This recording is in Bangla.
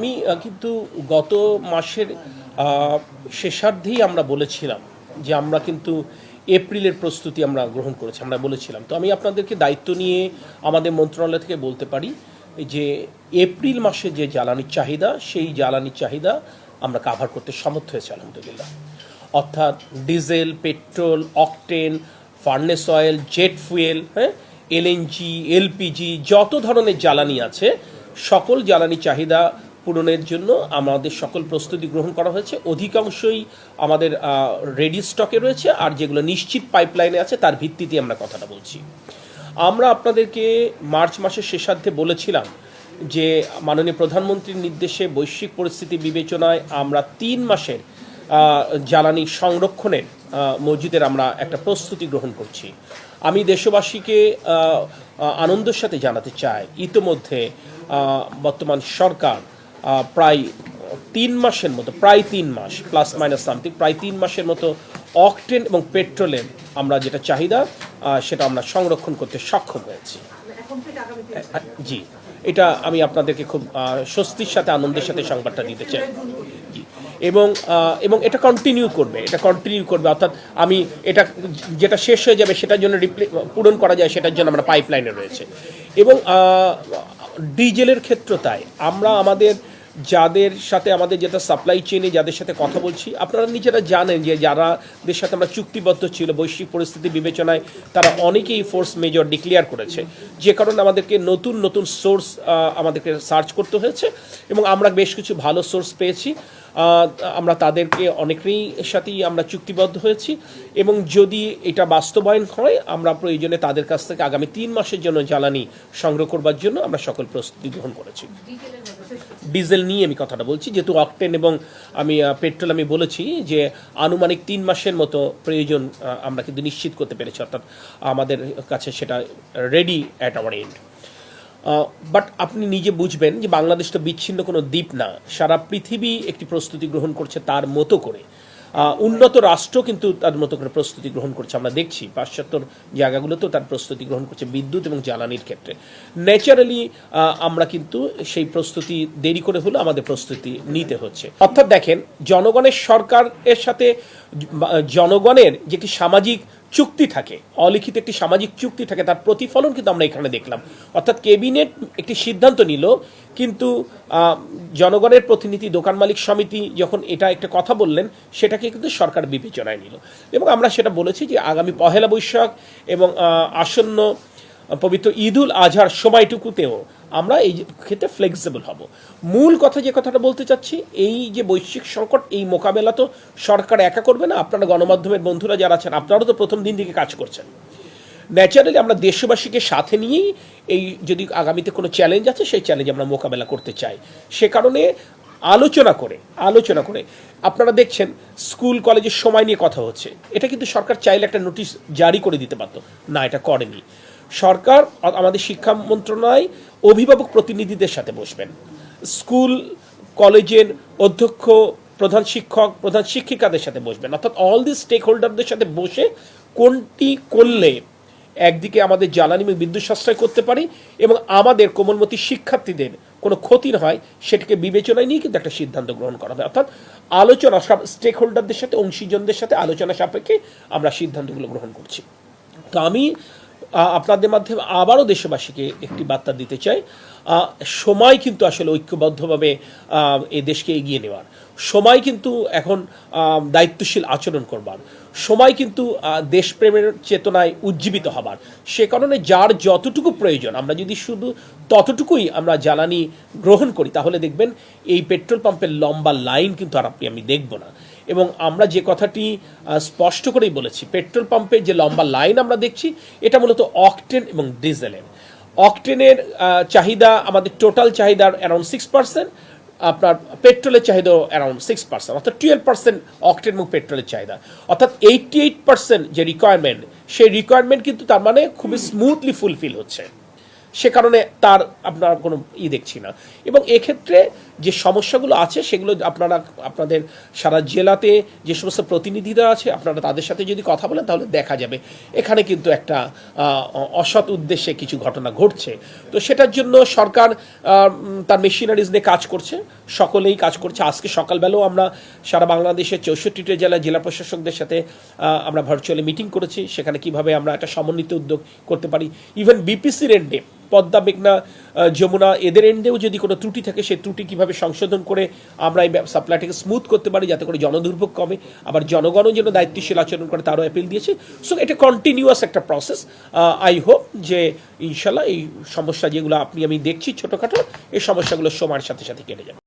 আমি কিন্তু গত মাসের শেষার্ধেই আমরা বলেছিলাম যে আমরা কিন্তু এপ্রিলের প্রস্তুতি আমরা গ্রহণ করেছি, আমরা বলেছিলাম। তো আমি আপনাদেরকে দায়িত্ব নিয়ে আমাদের মন্ত্রণালয় থেকে বলতে পারি যে এপ্রিল মাসে যে জ্বালানির চাহিদা, সেই জ্বালানির চাহিদা আমরা কাভার করতে সমর্থ হয়েছি আলহামদুলিল্লাহ। অর্থাৎ diesel, petrol, octane, furnace oil, jet fuel, হ্যাঁ, এলএনজি, এলপিজি, যত ধরনের জ্বালানি আছে সকল জ্বালানি চাহিদা পূরণের জন্য আমাদের সকল প্রস্তুতি গ্রহণ করা হয়েছে। অধিকাংশই আমাদের রেডি স্টকে রয়েছে, আর যেগুলো নিশ্চিত পাইপলাইনে আছে তার ভিত্তিতে আমরা কথাটা বলছি। আমরা আপনাদেরকে মার্চ মাসের শেষার্ধে বলেছিলাম যে মাননীয় প্রধানমন্ত্রীর নির্দেশে বৈশ্বিক পরিস্থিতি বিবেচনায় আমরা 3 মাসের জ্বালানি সংরক্ষণের মসজিদের আমরা একটা প্রস্তুতি গ্রহণ করছি। আমি দেশবাসীকে আনন্দের সাথে জানাতে চাই, ইতোমধ্যে বর্তমান সরকার প্রায় 3 মাসের মতো, প্রায় 3 মাস প্লাস মাইনাস সামথিং, প্রায় 3 মাসের মতো অকটেন এবং পেট্রোলের আমরা যেটা চাহিদা সেটা আমরা সংরক্ষণ করতে সক্ষম হয়েছি। জি, এটা আমি আপনাদেরকে খুব স্বস্তির সাথে, আনন্দের সাথে সংবাদটা দিতে চাই। জি, এবং এটা কন্টিনিউ করবে, অর্থাৎ আমি এটা যেটা শেষ হয়ে যাবে সেটার জন্য পূরণ করা যায়, সেটার জন্য আমরা পাইপলাইনে রয়েছে। এবং ডিজেলের ক্ষেত্র তাই আমরা আমাদের যাদের সাথে আমাদের যেটা সাপ্লাই চেইনে যাদের সাথে কথা বলছি, আপনারা নিজেরা জানেন যে যারাদের সাথে আমরা চুক্তিবদ্ধ ছিল বৈশ্বিক পরিস্থিতি বিবেচনায় তারা অনেকেই ফোর্স মেজর ডিক্লেয়ার করেছে, যে কারণে আমাদেরকে নতুন নতুন সোর্স আমাদেরকে সার্চ করতে হয়েছে এবং আমরা বেশ কিছু ভালো সোর্স পেয়েছি। আমরা তাদেরকে অনেকেরই সাথেই আমরা চুক্তিবদ্ধ হয়েছি এবং যদি এটা বাস্তবায়ন হয় আমরা প্রয়োজনে তাদের কাছ থেকে আগামী 3 মাসের জন্য জ্বালানি সংগ্রহ করবার জন্য আমরা সকল প্রস্তুতি গ্রহণ করেছি। ডিজেল নিয়ে আমি কথাটা বলছি, যেহেতু অকটেন এবং আমি পেট্রোল আমি বলেছি যে আনুমানিক 3 মাসের মতো প্রয়োজন আমরা কিন্তু নিশ্চিত করতে পেরেছি, অর্থাৎ আমাদের কাছে সেটা ready at our end. But আপনি নিজে বুঝবেন যে বাংলাদেশ তো বিচ্ছিন্ন কোনো দ্বীপ না, সারা পৃথিবী একটি প্রস্তুতি গ্রহণ করছে তার মতো করে। উন্নত রাষ্ট্র কিন্তু তার মতো করে প্রস্তুতি গ্রহণ করছে, আমরা দেখছি পাশ্চাত্যর জায়গাগুলোতেও তার প্রস্তুতি গ্রহণ করছে বিদ্যুৎ এবং জ্বালানির ক্ষেত্রে। ন্যাচারালি আমরা কিন্তু সেই প্রস্তুতি দেরি করে হলেও আমাদের প্রস্তুতি নিতে হচ্ছে। অর্থাৎ দেখেন, জনগণের সরকারের সাথে জনগণের যে একটি সামাজিক চুক্তি থাকে, অলিখিত একটি সামাজিক চুক্তি থাকে, তার প্রতিফলন কিন্তু আমরা এখানে দেখলাম। অর্থাৎ ক্যাবিনেট একটি সিদ্ধান্ত নিল, কিন্তু জনগণের প্রতিনিধি দোকান মালিক সমিতি যখন এটা একটা কথা বললেন সেটাকে কিন্তু সরকার বিবেচনায় নিল এবং আমরা সেটা বলেছি যে আগামী পহেলা বৈশাখ এবং আসন্ন পবিত্র ঈদুল আজহার সময়টুকুতেও আমরা এই ক্ষেত্রে ফ্লেক্সিবল হব। মূল কথা যে কথাটা বলতে চাচ্ছি, এই যে বৈশ্বিক সংকট, এই মোকাবেলা তো সরকার একা করবে না, আপনারা গণমাধ্যমের বন্ধুরা যারা আছেন আপনারাও তো প্রথম দিন থেকে কাজ করছেন। ন্যাচারালি আমরা দেশবাসীকে সাথে নিয়েই এই যদি আগামীতে কোনো চ্যালেঞ্জ আছে সেই চ্যালেঞ্জ আমরা মোকাবেলা করতে চাই। সে কারণে আলোচনা করে আপনারা দেখছেন স্কুল কলেজের সময় নিয়ে কথা হচ্ছে, এটা কিন্তু সরকার চাইলে একটা নোটিশ জারি করে দিতে পারত, না এটা করেনি। সরকার আমাদের শিক্ষা মন্ত্রণালয় অভিভাবক প্রতিনিধিদের সাথে বসবেন, স্কুল কলেজের অধ্যক্ষ, প্রধান শিক্ষক, প্রধান শিক্ষিকাদের সাথে বসবেন, অর্থাৎ অল দি স্টেক হোল্ডারদের সাথে বসে কোনটি করলে একদিকে আমাদের জ্বালানি এবং বিদ্যুৎ সাশ্রয় করতে পারি এবং আমাদের কোমলমতি শিক্ষার্থীদের কোনো ক্ষতি না হয় সেটাকে বিবেচনায় নিয়ে কিন্তু একটা সিদ্ধান্ত গ্রহণ করা হবে। অর্থাৎ আলোচনা, সব স্টেক হোল্ডারদের সাথে, অংশীজনদের সাথে আলোচনা সাপেক্ষে আমরা সিদ্ধান্তগুলো গ্রহণ করছি। তো আমি আপনাদের মাধ্যমে আবারও দেশবাসীকে একটি বার্তা দিতে চাই, সময় কিন্তু আসলে ঐক্যবদ্ধভাবে এই দেশকে এগিয়ে নেওয়ার সময়, কিন্তু এখন দায়িত্বশীল আচরণ করবার সময়, কিন্তু দেশপ্রেমের চেতনায় উজ্জীবিত হবার। সে কারণে যার যতটুকু প্রয়োজন আমরা যদি শুধু ততটুকুই আমরা জ্বালানি গ্রহণ করি তাহলে দেখবেন এই পেট্রোল পাম্পের লম্বা লাইন কিন্তু আর আমি দেখব না। এবং আমরা যে কথাটি স্পষ্ট করেই বলেছি, পেট্রোল পাম্পের যে লম্বা লাইন আমরা দেখছি এটা মূলত অকটেন এবং ডিজেলের। অকটেনের চাহিদা আমাদের টোটাল চাহিদার অ্যারাউন্ড 6%, আপনার পেট্রোলের চাহিদাও অ্যারাউন্ড 6%, অর্থাৎ 12% অকটেন এবং পেট্রোলের চাহিদা, অর্থাৎ 88% যে রিকোয়ারমেন্ট, সেই রিকোয়ারমেন্ট কিন্তু তার মানে খুবই স্মুথলি ফুলফিল হচ্ছে। সে কারণে তার আপনার কোনো দেখছি না। এবং এক্ষেত্রে যে সমস্যাগুলো আছে সেগুলো আপনাদের সারা জেলাতে যে সমস্ত প্রতিনিধিরা আছে আপনারা তাদের সাথে যদি কথা বলেন তাহলে দেখা যাবে এখানে কিন্তু একটা অসৎ উদ্দেশ্যে কিছু ঘটনা ঘটছে। তো সেটার জন্য সরকার তার মেশিনারিজ নিয়ে কাজ করছে, সকলেই কাজ করছে। আজকে সকালবেলাও আমরা সারা বাংলাদেশের 64টি জেলায় জেলা প্রশাসকদের সাথে আমরা ভার্চুয়ালি মিটিং করেছি, সেখানে কিভাবে আমরা একটা সমন্বিত উদ্যোগ করতে পারি। ইভেন বিপিসির এন্ডে পদ্মা, মেঘনা, যমুনা এদের এন্ডেও যদি কোনো ত্রুটি থাকে সেই ত্রুটি কীভাবে সংশোধন করে আমরা এই সাপ্লাইটাকে স্মুথ করতে পারি যাতে করে জনদুর্ভোগ কমে, আবার জনগণও যেন দায়িত্বশীল আচরণ করে তারও অ্যাপিল দিয়েছে। সো এটা কন্টিনিউয়াস একটা প্রসেস। আই হোপ যে ইনশাল্লাহ এই সমস্যা যেগুলো আমি দেখছি ছোটোখাটো এই সমস্যাগুলো সময়ের সাথে সাথে কেটে যাবে।